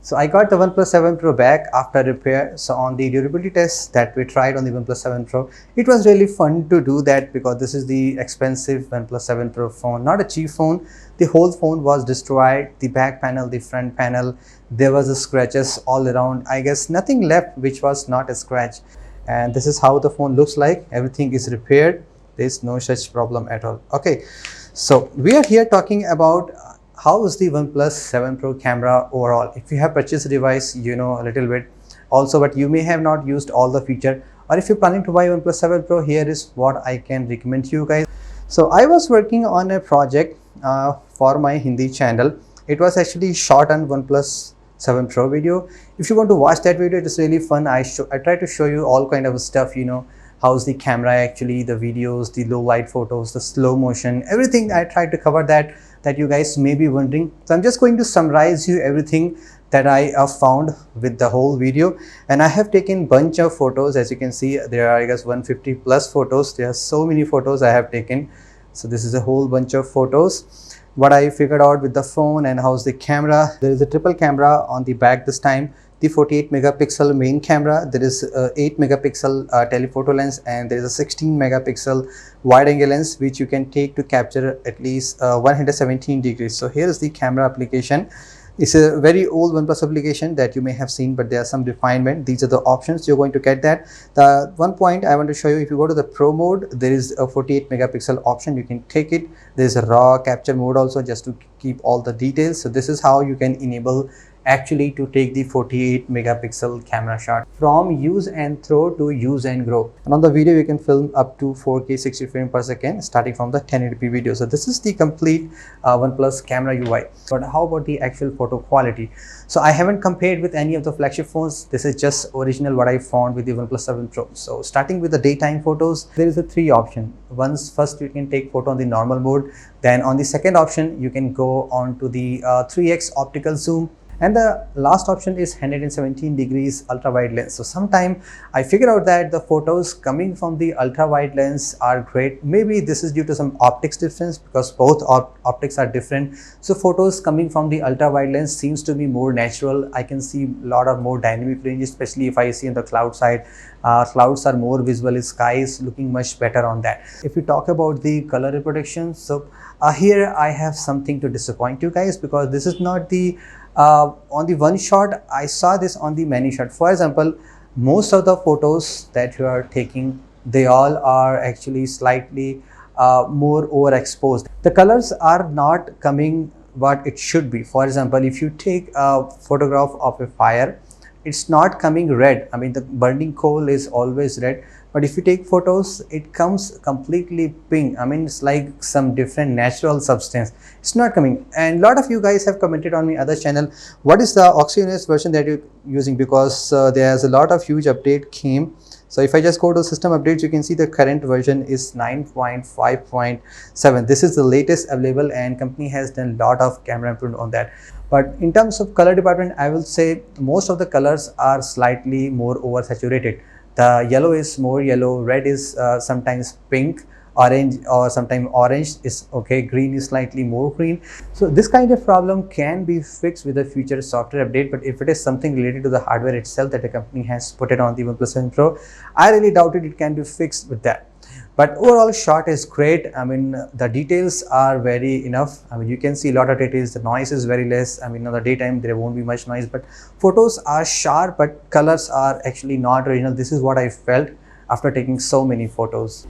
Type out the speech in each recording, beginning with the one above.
So I got the OnePlus 7 Pro back after repair. So on the durability test that we tried on the OnePlus 7 Pro, it was really fun to do that because this is the expensive OnePlus 7 Pro phone, not a cheap phone. The whole phone was destroyed, the back panel, the front panel, there was a scratches all around. I guess nothing left which was not a scratch. And this is how the phone looks like. Everything is repaired. There's no such problem at all. Okay, so we are here talking about how is the OnePlus 7 Pro camera overall. If you have purchased a device, you know a little bit also, but you may have not used all the feature. Or if you're planning to buy OnePlus 7 Pro, here is what I can recommend to you guys. So I was working on a project for my Hindi channel. It was actually shot on OnePlus 7 Pro video. If you want to watch that video, it is really fun. I try to show you all kind of stuff, you know, how's the camera actually, the videos, the low light photos, the slow motion, everything. I tried to cover that you guys may be wondering. So I'm just going to summarize you everything that I have found with the whole video. And I have taken bunch of photos. As you can see, there are I guess 150 plus photos. There are so many photos I have taken. So this is a whole bunch of photos. What I figured out with the phone and how's the camera. There is a triple camera on the back this time. The 48 megapixel main camera, there is a 8 megapixel telephoto lens, and there is a 16 megapixel wide angle lens which you can take to capture at least 117 degrees. So here is the camera application. It's a very old OnePlus application that you may have seen, but there are some refinement. These are the options you're going to get that. The one point I want to show you, if you go to the Pro mode, there is a 48 megapixel option. You can take it. There's a raw capture mode also, just to keep all the details. So this is how you can enable actually to take the 48 megapixel camera shot from use and throw to use and grow. And on the video you can film up to 4K 60 frames per second starting from the 1080p video. So this is the complete OnePlus camera UI. But how about the actual photo quality? So I haven't compared with any of the flagship phones. This is just original what I found with the OnePlus 7 Pro. So starting with the daytime photos, there is a three option. First you can take photo on the normal mode. Then on the second option you can go on to the 3x optical zoom. And the last option is 117 degrees ultra wide lens. So sometime I figured out that the photos coming from the ultra wide lens are great. Maybe this is due to some optics difference because both optics are different. So photos coming from the ultra wide lens seems to be more natural. I can see a lot of more dynamic range, especially if I see on the cloud side. Clouds are more visible, sky is looking much better on that. If we talk about the color reproduction, so here I have something to disappoint you guys because this is not the on the one shot. I saw this on the many shot. For example, most of the photos that you are taking, they all are actually slightly more overexposed. The colors are not coming what it should be. For example, if you take a photograph of a fire, it's not coming red. I mean, the burning coal is always red. But if you take photos, it comes completely pink. I mean, it's like some different natural substance. It's not coming. And a lot of you guys have commented on my other channel, what is the Oxygenous version that you're using? Because there's a lot of huge update came. So if I just go to system updates, you can see the current version is 9.5.7. This is the latest available and company has done a lot of camera improvement on that. But in terms of color department, I will say most of the colors are slightly more oversaturated. The yellow is more yellow, red is sometimes pink, orange or sometimes orange is okay, green is slightly more green. So this kind of problem can be fixed with a future software update, but if it is something related to the hardware itself that the company has put it on the OnePlus 7 Pro, I really doubt it can be fixed with that. But overall shot is great. I mean, the details are very enough. I mean, you can see a lot of details. The noise is very less. I mean, in the daytime there won't be much noise, but photos are sharp, but colors are actually not original. This is what I felt after taking so many photos.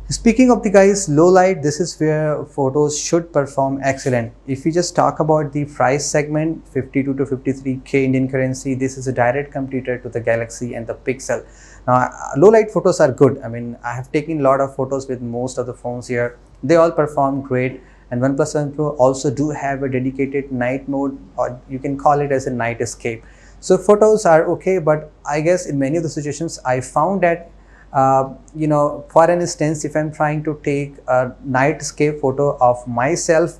Speaking of the guys, low light, this is where photos should perform excellent. If we just talk about the price segment, 52 to 53k Indian currency, this is a direct competitor to the Galaxy and the Pixel. Now, low light photos are good. I mean, I have taken a lot of photos with most of the phones here. They all perform great. And OnePlus 7 Pro also do have a dedicated night mode, or you can call it as a night escape. So photos are okay, but I guess in many of the situations I found that you know, for an instance, if I'm trying to take a nightscape photo of myself,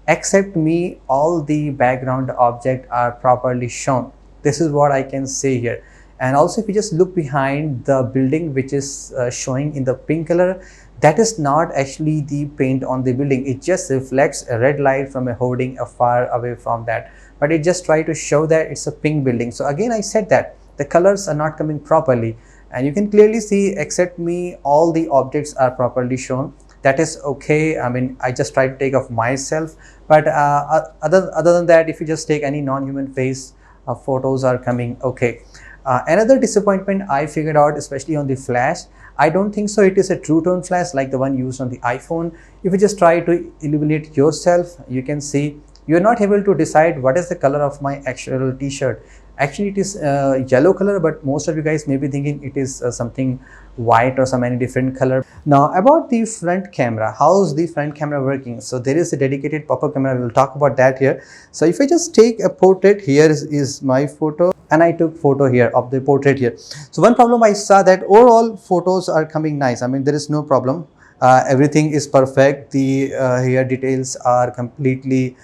except me, all the background objects are properly shown. This is what I can say here. And also, if you just look behind the building, which is showing in the pink color, that is not actually the paint on the building. It just reflects a red light from a hoarding far away from that. but it just try to show that it's a pink building. So again I said that the colors are not coming properly, and you can clearly see except me all the objects are properly shown. That is okay. I mean, I just try to take of myself, but other than that, if you just take any non-human face, photos are coming okay. Another disappointment I figured out, especially on the flash, I don't think so it is a true tone flash like the one used on the iPhone. If you just try to illuminate yourself, you can see you are not able to decide what is the color of my actual t-shirt. Actually it is yellow color, but most of you guys may be thinking it is something white or some any different color. Now about the front camera, how's the front camera working? So there is a dedicated pop-up camera, we will talk about that here. So if I just take a portrait, here is my photo, and I took photo here of the portrait here. So one problem I saw that overall photos are coming nice. I mean, there is no problem, everything is perfect. The here details are completely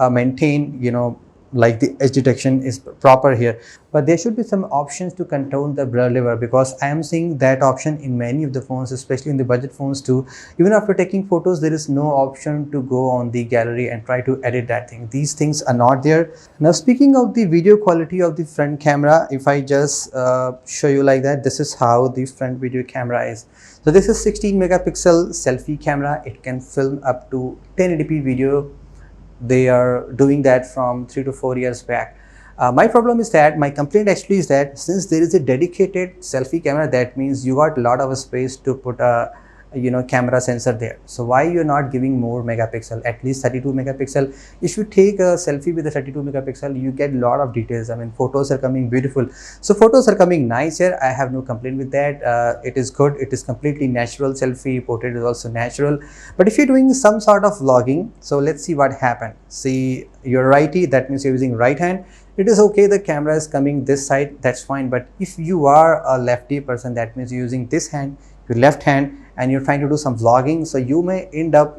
maintained, you know, like the edge detection is proper here, but there should be some options to control the blur level, because I am seeing that option in many of the phones, especially in the budget phones too. Even after taking photos, there is no option to go on the gallery and try to edit that thing. These things are not there. Now speaking of the video quality of the front camera, if I just show you like that, this is how the front video camera is. So this is 16 megapixel selfie camera. It can film up to 1080p video. They are doing that from 3 to 4 years back. My problem is that, my complaint actually is that since there is a dedicated selfie camera, that means you got a lot of space to put a camera sensor there. So why you're not giving more megapixel, at least 32 megapixel? If you take a selfie with a 32 megapixel, you get a lot of details. I mean, photos are coming beautiful. So photos are coming nice here. I have no complaint with that. It is good. It is completely natural selfie. Portrait is also natural. But if you're doing some sort of vlogging, so let's see what happened. See, you're righty, that means you're using right hand. It is okay, the camera is coming this side, that's fine. But if you are a lefty person, that means you're using this hand, your left hand, and you're trying to do some vlogging, so you may end up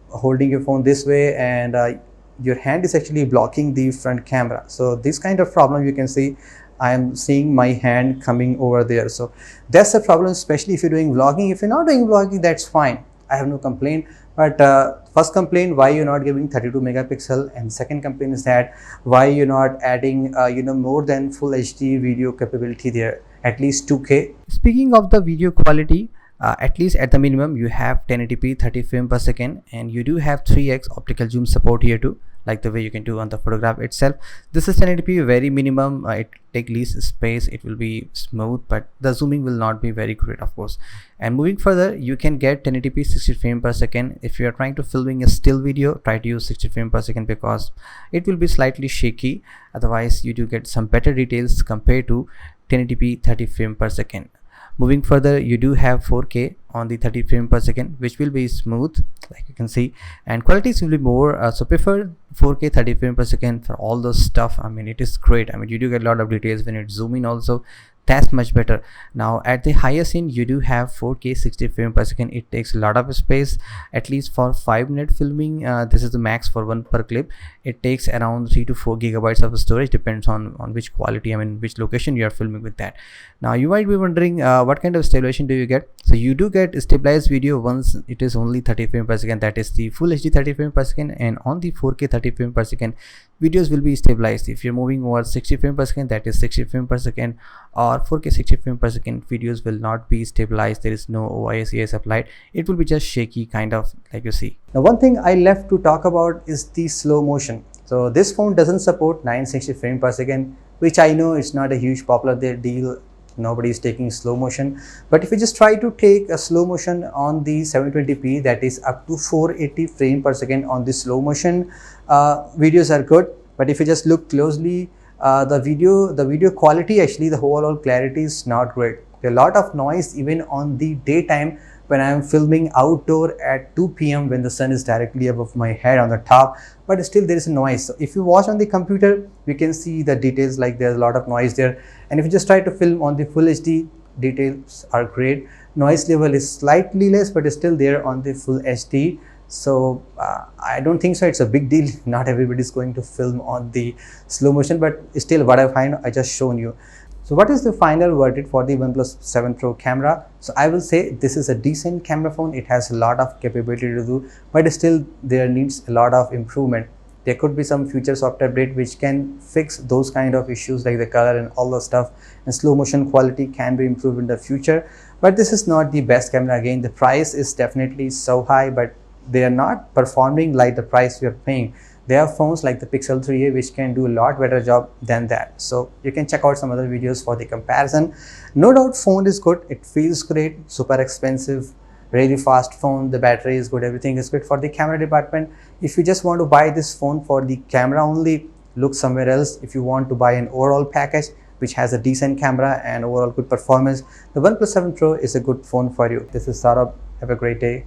holding your phone this way, and your hand is actually blocking the front camera. So this kind of problem, you can see I am seeing my hand coming over there. So that's a problem, especially if you're doing vlogging. If you're not doing vlogging, that's fine, I have no complaint. But first complaint, why you're not giving 32 megapixel, and second complaint is that why you're not adding more than full HD video capability there, at least 2K. Speaking of the video quality, at least at the minimum you have 1080p 30 frames per second, and you do have 3x optical zoom support here too, like the way you can do on the photograph itself. This is 1080p, very minimum. It take least space, it will be smooth, but the zooming will not be very great, of course. And moving further, you can get 1080p 60 frames per second. If you are trying to filming a still video, try to use 60 frames per second, because it will be slightly shaky. Otherwise you do get some better details compared to 1080p 30 frames per second. Moving further, you do have 4K on the 30 frames per second, which will be smooth, like you can see, and quality will be more. So prefer 4K 30 frames per second for all those stuff. I mean, it is great. I mean, you do get a lot of details when it zoom in also. That's much better. Now at the highest end, you do have 4K 60 frames per second. It takes a lot of space, at least for 5-minute filming. This is the max for one per clip. It takes around 3 to 4 gigabytes of storage, depends on which quality, I mean which location you are filming with that. Now you might be wondering what kind of stabilization do you get? So you do get stabilized video once it is only 30 frames per second, that is the full HD 30 frames per second, and on the 4K 30 frames per second videos will be stabilized. If you're moving over 60 frames per second, that is 60 frames per second, or 4K 60 frames per second, videos will not be stabilized. There is no OIS applied. It will be just shaky, kind of like you see. Now one thing I left to talk about is the slow motion. So this phone doesn't support 960 frames per second, which I know it's not a huge popular deal. Nobody is taking slow motion. But if you just try to take a slow motion on the 720p, that is up to 480 frames per second on the slow motion, videos are good. But if you just look closely, the video quality, actually the overall clarity is not great. There are a lot of noise even on the daytime when I am filming outdoor at 2 p.m. when the sun is directly above my head on the top, but still there is a noise. So if you watch on the computer, you can see the details, like there's a lot of noise there. And if you just try to film on the full HD, details are great. Noise level is slightly less, but it's still there on the full HD. So I don't think so it's a big deal. Not everybody is going to film on the slow motion, but still what I find, I just shown you. So what is the final verdict for the OnePlus 7 Pro camera? So I will say this is a decent camera phone. It has a lot of capability to do, but still there needs a lot of improvement. There could be some future software update which can fix those kind of issues like the color and all the stuff, and slow motion quality can be improved in the future. But this is not the best camera. Again, the price is definitely so high, but they are not performing like the price we are paying. There are phones like the Pixel 3a which can do a lot better job than that. So you can check out some other videos for the comparison. No doubt phone is good, it feels great, super expensive, really fast phone, the battery is good, everything is good. For the camera department, if you just want to buy this phone for the camera only, look somewhere else. If you want to buy an overall package which has a decent camera and overall good performance, the OnePlus 7 Pro is a good phone for you. This is Saurabh. Have a great day.